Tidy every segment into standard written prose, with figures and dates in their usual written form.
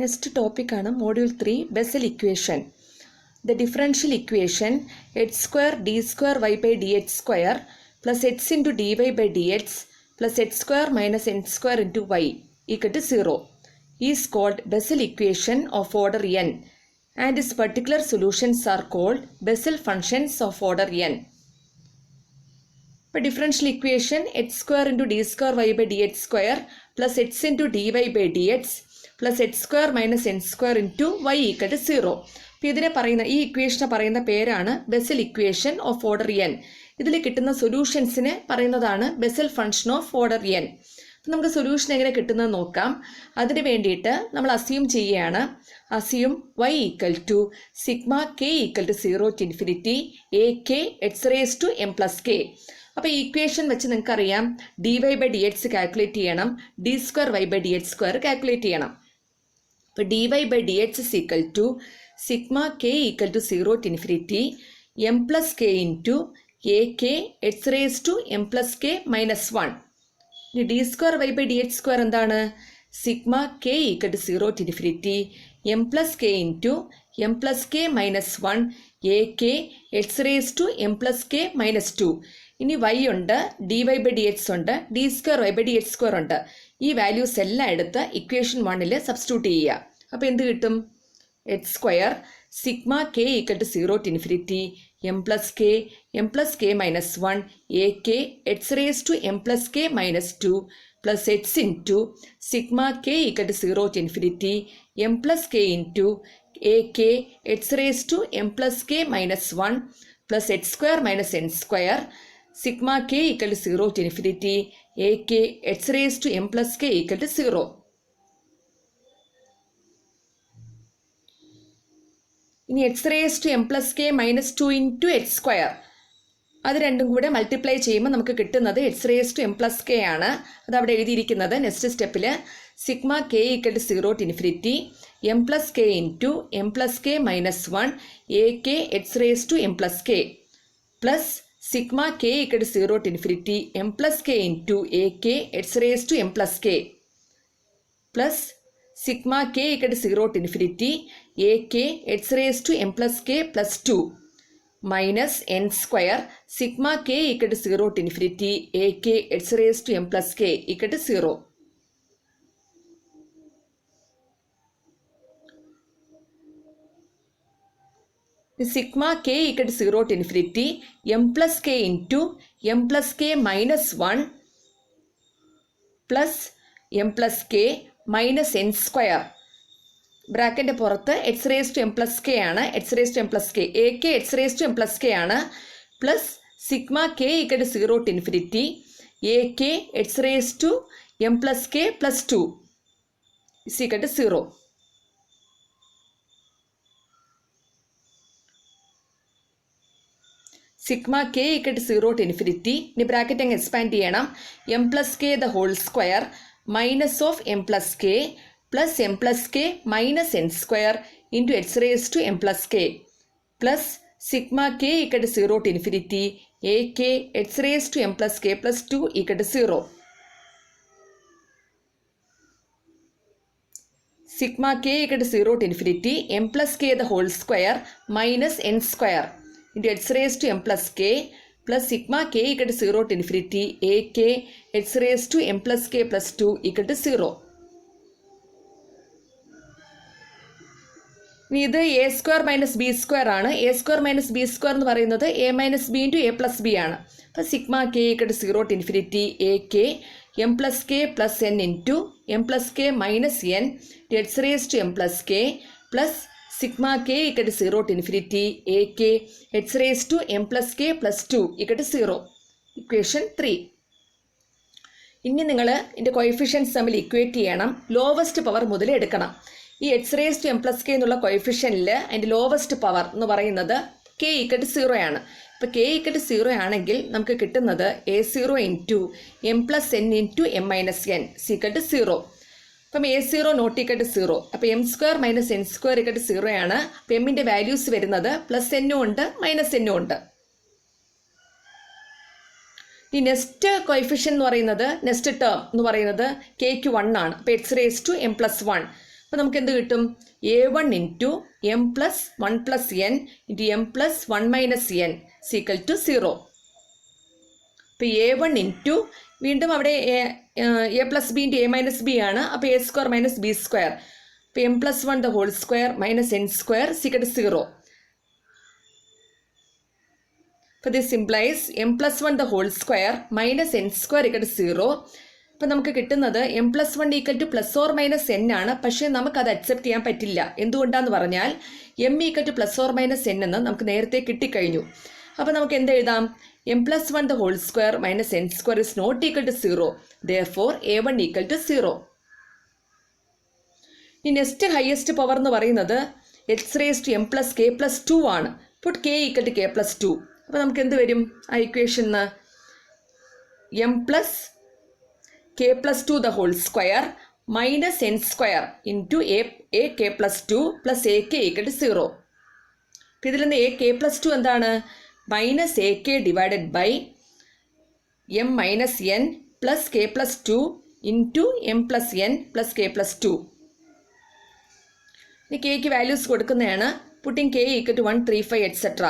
Next topic ആണ് Module 3 Bessel equation. The differential equation h square d square y by dx square plus x into dy by dx plus h square minus n square into y equal to 0 is called Bessel equation of order n and its particular solutions are called Bessel functions of order n. For differential equation h square into d square y by dx square plus x into dy by dx plus h square minus n square into y equal to 0. അപ്പോൾ ഇതിനെ പറയുന്ന ഈ ഇക്വേഷനെ പറയുന്ന പേരാണ് Bessel equation of order N. ഇതിൽ കിട്ടുന്ന സൊല്യൂഷൻസിനെ പറയുന്നതാണ് Bessel function of order N. അപ്പം നമുക്ക് സൊല്യൂഷൻ എങ്ങനെ കിട്ടുന്നത് നോക്കാം. അതിന് വേണ്ടിയിട്ട് നമ്മൾ അസ്യൂം ചെയ്യുകയാണ്. Assume y equal to sigma K equal to 0 to infinity A K X raise to M plus k. അപ്പോൾ ഈ ഇക്വേഷൻ വെച്ച് നിങ്ങൾക്കറിയാം d y by d x calculate ചെയ്യണം, d square y by d x square calculate ചെയ്യണം. അപ്പോൾ d y by d x is equal to sigma K equal to 0 to infinity M plus K into A K X raise to M plus K minus 1. ഇനി d square y by d x square എന്താണ്? Sigma K equal to 0 to infinity M plus K into M plus K minus 1 A K X raise to M plus K minus 2. ഇനി y ഉണ്ട്, d y by d x ഉണ്ട്, d square y by d x square ഉണ്ട്. ഈ values എല്ലാം എടുത്ത് equation 1 substitute ചെയ്യുക. അപ്പോൾ എന്ത് കിട്ടും? H square sigma K equal to 0 to infinity M plus K minus 1 A K X raise to M plus K minus 2 plus X into sigma K equal to 0 to infinity M plus K into A K X raise to M plus K minus 1 plus H square minus N square sigma K equal to 0 to infinity A K X raise to M plus K equal to 0. ഇനി X raise to M plus K minus 2 into X square, അത് രണ്ടും കൂടെ multiply ചെയ്യുമ്പോൾ നമുക്ക് കിട്ടുന്നത് X raise to M plus K ആണ്. അതവിടെ എഴുതിയിരിക്കുന്നത് നെക്സ്റ്റ് സ്റ്റെപ്പിൽ sigma K equal to 0 to infinity M plus K into M plus K minus 1 A K X raise to M plus K plus sigma K equal to 0 to infinity M plus K into A K X raise to M plus K plus sigma K equal to 0 to infinity A K X raise to M plus K plus 2 minus N square sigma K equal to 0 to infinity A K X raise to M plus K equal to 0. Sigma K equal to 0 to infinity M plus K into M plus K minus 1 plus M plus K minus N square ബ്രാക്കറ്റിൻ്റെ പുറത്ത് x raise to M plus K ആണ്, x raise to M plus k a K X raise to M plus K ആണ് plus sigma K equal to 0 to infinity A K X raise to M plus K plus 2 is equal to 0. Sigma K equal to 0 to infinity, ഇനി bracket അങ്ങ് expand ചെയ്യണം, m plus K the whole square minus of m plus K plus M plus K minus N square into X raise to M plus K plus sigma K equal to 0 to infinity A K X raise to M plus K plus 2 equal to 0. Sigma K equal to 0 to infinity M plus K the whole square minus N square into X raise to M plus K plus sigma K equal to 0 to infinity A K X raise to M plus K plus 2 equal to 0. ഇനി ഇത് a square minus b square ആണ്. A square minus b square എന്ന് പറയുന്നത് a minus b into a plus b ആണ്. അപ്പോൾ sigma K equal to 0 to infinity A k m plus K plus N into M plus K minus n x raise to M plus K plus sigma K equal to 0 to infinity A K X raise to M plus K plus 2 equal to 0. Equation 3. ഇനി നിങ്ങൾ ഇതിൻ്റെ coefficients തമ്മിൽ equate ചെയ്യണം, lowest power മുതൽ എടുക്കണം. ഈ X raise to M plus K എന്നുള്ള കോയിഫിഷ്യനിൽ അതിൻ്റെ ലോവസ്റ്റ് പവർ എന്ന് പറയുന്നത് കെ ഈക്വൽ ടു 0 ആണ്. ഇപ്പോൾ കെ ഈക്വൽ ടു 0 ആണെങ്കിൽ നമുക്ക് കിട്ടുന്നത് A0 into M plus N into M minus N equal to 0. അപ്പം A0 നോട്ട് ഈക്വൽ ടു 0, അപ്പോൾ M square minus N square equal to 0 ആണ്. അപ്പോൾ എമ്മിൻ്റെ വാല്യൂസ് വരുന്നത് പ്ലസ് എന്നും ഉണ്ട് മൈനസ് എന്നും ഉണ്ട്. ഈ നെക്സ്റ്റ് കോയിഫിഷ്യൻ എന്ന് പറയുന്നത് നെക്സ്റ്റ് ടേം എന്ന് പറയുന്നത് കെക്ക് 1 ആണ്. അപ്പോൾ x raise to M plus 1 അപ്പോൾ നമുക്ക് എന്ത് കിട്ടും? A1 into M plus 1 plus N into M plus 1 minus n is equal to 0. ഇപ്പോൾ A1 ഇൻറ്റു വീണ്ടും അവിടെ a plus b into a minus b ആണ്. അപ്പോൾ a square minus b square. അപ്പോൾ m plus 1 the whole square minus N square is equal to 0. അപ്പോൾ this implies m plus 1 the whole square minus N square equal to 0. അപ്പോൾ നമുക്ക് കിട്ടുന്നത് M plus 1 equal to plus or minus N ആണ്. പക്ഷേ നമുക്കത് accept ചെയ്യാൻ പറ്റില്ല. എന്തുകൊണ്ടാന്ന് പറഞ്ഞാൽ M equal to plus or minus N എന്ന് നമുക്ക് നേരത്തെ കിട്ടിക്കഴിഞ്ഞു. അപ്പോൾ നമുക്ക് എന്ത് എഴുതാം? M plus 1 the whole square minus N square is not equal to 0. Therefore A1 equal to 0. ഈ നെക്സ്റ്റ് ഹയസ്റ്റ് പവർ എന്ന് പറയുന്നത് X raise to M plus K plus 2 ആണ്. Put k equal to k plus 2. അപ്പോൾ നമുക്ക് എന്ത് വരും? ആ equation m plus K plus 2 the whole square minus N square into A k plus 2 plus a k equal to 0. അപ്പോൾ ഇതിൽ നിന്ന് a k plus 2 എന്താണ്? Minus a k divided by m minus n plus K plus 2 into M plus n plus K plus 2. ഇനി കെക്ക് values കൊടുക്കുന്നതാണ്. Putting k equal to 135 etcetera.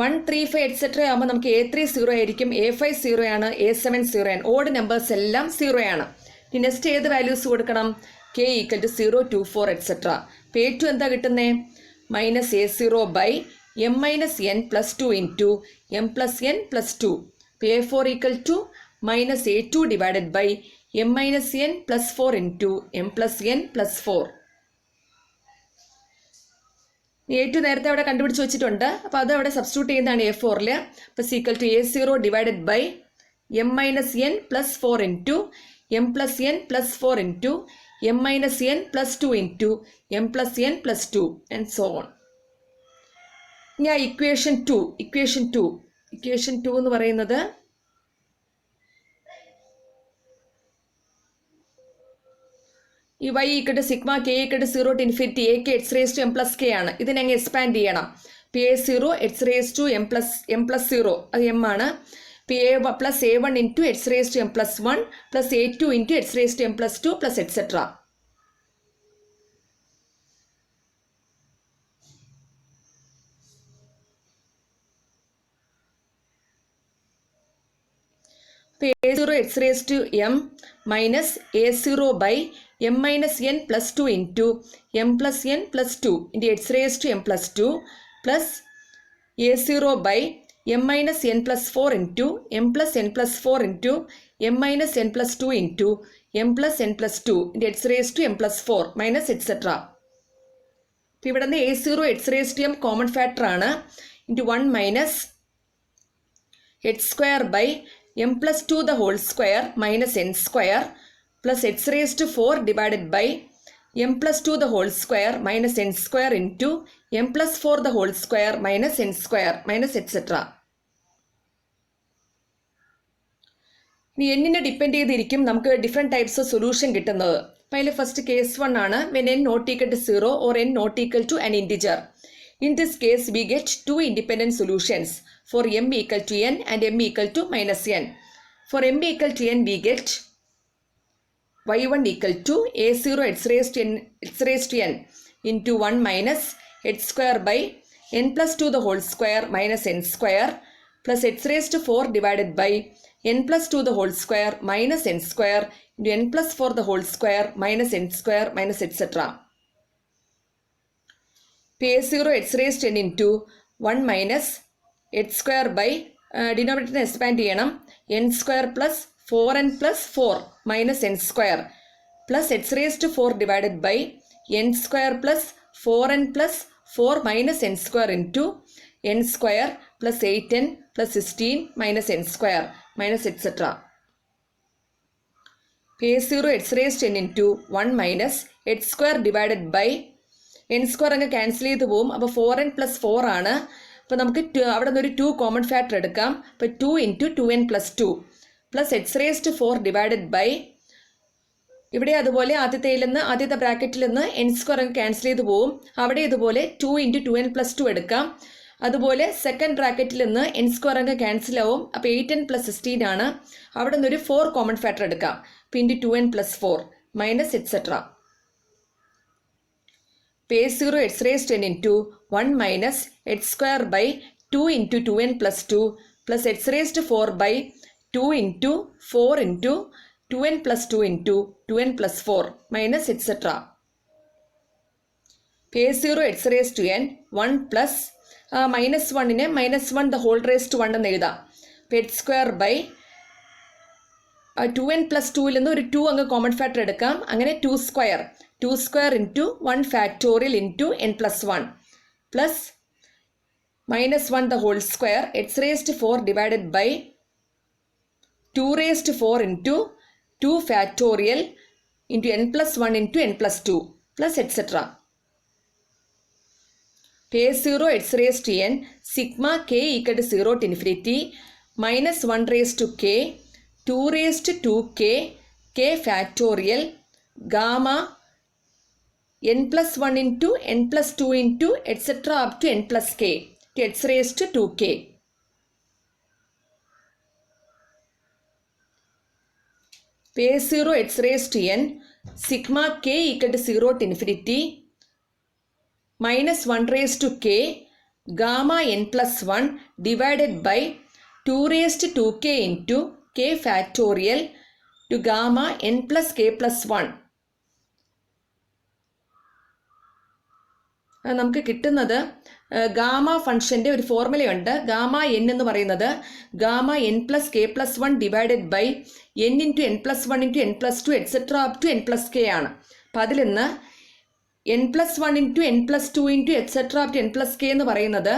135 etcetera ആകുമ്പോൾ നമുക്ക് A3 0 ആയിരിക്കും, A5 0 ആണ്, A7 0 ആണ്. Odd numbers എല്ലാം 0 ആണ്. ഇനി നെക്സ്റ്റ് ഏത് വാല്യൂസ് കൊടുക്കണം? K equal to 0, 2, 4 etcetera. അപ്പോൾ A2 എന്താ കിട്ടുന്നത്? Minus A0 by m minus n plus 2 into M plus n plus 2. അപ്പോൾ A4 equal to minus A2 divided by m minus n plus 4 into M plus n plus 4. A2 നേരത്തെ അവിടെ കണ്ടുപിടിച്ച് വെച്ചിട്ടുണ്ട്. അപ്പോൾ അത് അവിടെ സബ്സ്റ്റിറ്റ്യൂട്ട് ചെയ്യുന്നതാണ് A4ൽ. അപ്പോൾ is equal to A0 divided by m minus n plus 4 into M plus n plus 4 into M minus n plus 2 into M plus n plus 2 and so on. ഇനി ഇക്വേഷൻ 2 എന്ന് പറയുന്നത് ഈ y equal to sigma K equal to 0 to infinity A K X raise to M plus K ആണ്. ഇതിനങ്ങ് expand ചെയ്യണം. P A0 x raise to M plus 0 അത് m ആണ്. P A plus A1 into X raise to M plus 1 plus A2 into X raise to M plus 2 plus etcetera. A0 x raised to m minus A0 by m minus n plus 2 into m plus n plus 2 into x raised to m plus 2 plus A0 by m minus n plus 4 into m plus n plus 4 into m minus n plus 2 into m plus n plus 2 into x raised to m plus 4 minus etc. ഇപ്പോൾ ഇവിടെ നിന്ന് A0 x raised to m common factor ആണ്. into 1 minus h square by m plus 2 the whole square minus n square plus x raised to 4 divided by m plus 2 the whole square minus n square into m plus 4 the whole square minus n square minus etc. ഇനി എന്നിനെ depend ചെയ്തിരിക്കും നമുക്ക് different types of solution കിട്ടുന്നത്. അപ്പോൾ അതിൽ first case 1 ആണ്. When n not equal to 0 or n not equal to an integer. In this case, we get two independent solutions for m equal to n and m equal to minus n. For m equal to n, we get y1 equal to A0 x raised to n into 1 minus h square by n plus 2 the whole square minus n square plus x raised to 4 divided by n plus 2 the whole square minus n square into n plus 4 the whole square minus n square minus etc. A0 x raised to n into 1 minus h square by denominator expand ചെയ്യണം n square plus 4n plus 4 minus n square plus x raised to 4 divided by n square plus 4n plus 4 minus n square into n square plus 8n plus 16 minus n square minus etc. A0 x raised to n into 1 minus h square divided by n square അങ്ങ് cancel ചെയ്ത് പോവും. അപ്പോൾ 4n plus 4 ആണ്. അപ്പോൾ നമുക്ക് അവിടെ നിന്ന് ഒരു 2 കോമൺ ഫാക്ടർ എടുക്കാം. അപ്പോൾ 2 into 2n plus 2 plus x raised to 4 divided by ഇവിടെ അതുപോലെ ആദ്യത്തെ ബ്രാക്കറ്റിൽ നിന്ന് n സ്ക്വയർ അങ്ങ് ക്യാൻസൽ ചെയ്ത് പോവും. അവിടെ ഇതുപോലെ 2 into 2n plus 2 എടുക്കാം. അതുപോലെ സെക്കൻഡ് ബ്രാക്കറ്റിൽ നിന്ന് n സ്ക്വയർ അങ്ങ് ക്യാൻസൽ ആവും. അപ്പോൾ 8n plus 16 ആണ്. അവിടെ നിന്നൊരു 4 കോമൺ ഫാക്ടർ എടുക്കാം. അപ്പോൾ into 2n plus 4 minus et cetera. P0 x raised to n into 1 minus h square by 2 into 2n plus 2 plus x raised to 4 by 2 into 4 into 2n plus 2 into 2n plus 4 minus etc. P0 x raised to n 1 plus minus 1 in minus 1 the whole raised to 1 എന്ന് എഴുതാം. h square by 2n plus 2 ൽ നിന്ന് ഒരു 2 അങ്ങ് common factor എടുക്കാം. അങ്ങനെ 2 square into 1 factorial into n plus 1 plus minus 1 the whole square x raised to 4 divided by 2 raised to 4 into 2 factorial into n plus 1 into n plus 2 plus etc. P0 x raised to n sigma k equal to 0 to infinity minus 1 raised to k 2 raised to 2k k factorial gamma n plus 1 into n plus 2 into etc. up to n plus k to x raised to 2k. P0 x raised to n sigma k equal to 0 to infinity minus 1 raised to k gamma n plus 1 divided by 2 raised to 2k into k factorial to gamma n plus k plus 1. നമുക്ക് കിട്ടുന്നത് gamma ഫംഗ്ഷൻ്റെ ഒരു ഫോർമുലയുണ്ട്. Gamma n എന്ന് പറയുന്നത് gamma n plus K plus 1 divided by n into n plus 1 into n plus 2 etcetera up to n plus K ആണ്. അപ്പം അതിൽ നിന്ന് n plus 1 into n plus 2 into etcetera up to n plus k എന്ന് പറയുന്നത്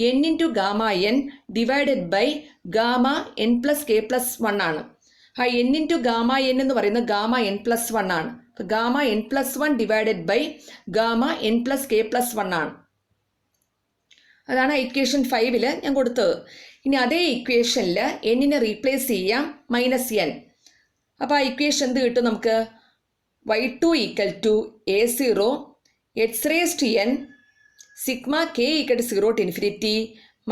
n into gamma n divided by gamma n plus K plus 1 ആണ്. ആ N into gamma n എന്ന് പറയുന്നത് ഗാമ എൻ പ്ലസ് 1 ആണ്. Gamma n plus 1 divided by gamma n plus K plus 1 ആണ്. അതാണ് equation 5 ഞാൻ കൊടുത്തത്. ഇനി അതേ ഇക്വേഷനിൽ എന്നിനെ റീപ്ലേസ് ചെയ്യാം മൈനസ് എൻ. അപ്പോൾ ആ ഇക്വേഷൻ എന്ത് കിട്ടും നമുക്ക്? y2 equal to a0 x raised to n sigma k equal to 0 to infinity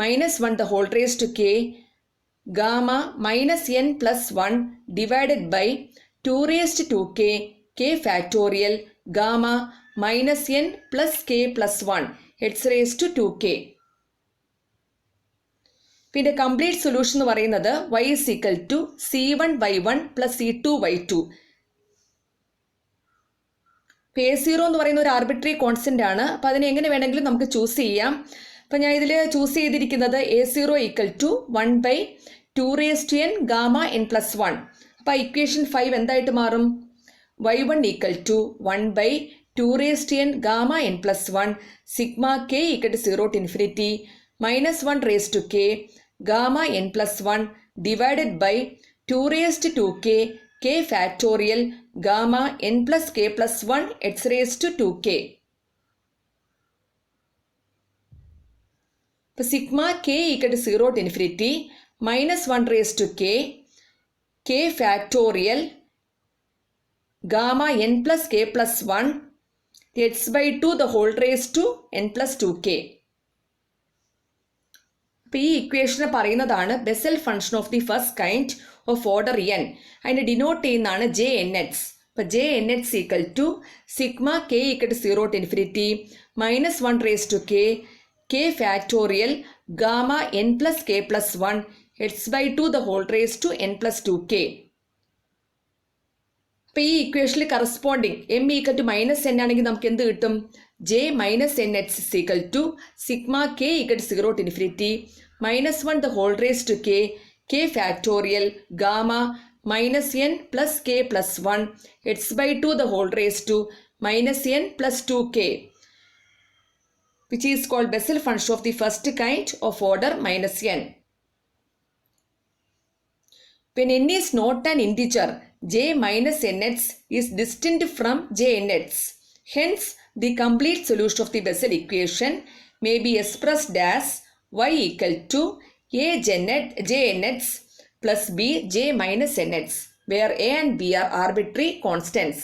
minus 1 the whole raised to k gamma minus n plus 1 divided by 2 raised to 2k k factorial gamma minus n plus k plus 1 x raised to 2k. പിന്നെ complete solution എന്ന് പറയുന്നത് y is equal to c1y1 plus c2y2. A0 എന്ന് പറയുന്ന ഒരു arbitrary constant ആണ്. അപ്പോൾ അതിനെ എങ്ങനെ വേണമെങ്കിലും നമുക്ക് ചൂസ് ചെയ്യാം. അപ്പോൾ ഞാൻ ഇതിൽ ചൂസ് ചെയ്തിരിക്കുന്നത് A0 ഈക്വൽ ടു 1 ബൈ 2 raised to n gamma n plus 1. അപ്പോൾ ഇക്വേഷൻ 5 എന്തായിട്ട് മാറും? y1 ഈക്വൽ ടു 1 ബൈ 2 raised to n gamma n plus 1 sigma k equal to 0 to infinity minus 1 raised to k gamma n plus 1 divided by 2 raised to 2k k factorial gamma n plus k plus 1 x raised to 2k. So sigma k equal to 0 to infinity minus 1 raised to k factorial gamma n plus k plus 1 x by 2 the whole raised to n plus 2k. അപ്പോൾ ഈ ഇക്വേഷനെ പറയുന്നതാണ് Bessel function of the first kind of order n. അതിനെ denote ചെയ്യുന്നതാണ് J n x. അപ്പോൾ J n x equal to sigma K equal to 0 to infinity minus 1 raised to k factorial gamma n plus k plus 1 x by 2 the whole raised to n plus 2k. അപ്പോൾ ഈ ഇക്വേഷനിൽ corresponding m equal to minus n ആണെങ്കിൽ നമുക്ക് എന്ത് കിട്ടും? J minus n x is equal to sigma K equal to 0 to infinity minus 1 the whole raised to k factorial gamma minus n plus k plus 1 x by 2 the whole raised to minus n plus 2k, which is called Bessel function of the first kind of order minus n. When n is not an integer, j minus nx is distinct from jnx. Hence, the complete solution of the Bessel equation may be expressed as y equal to a jnx plus b j minus nx, where a and b are arbitrary constants.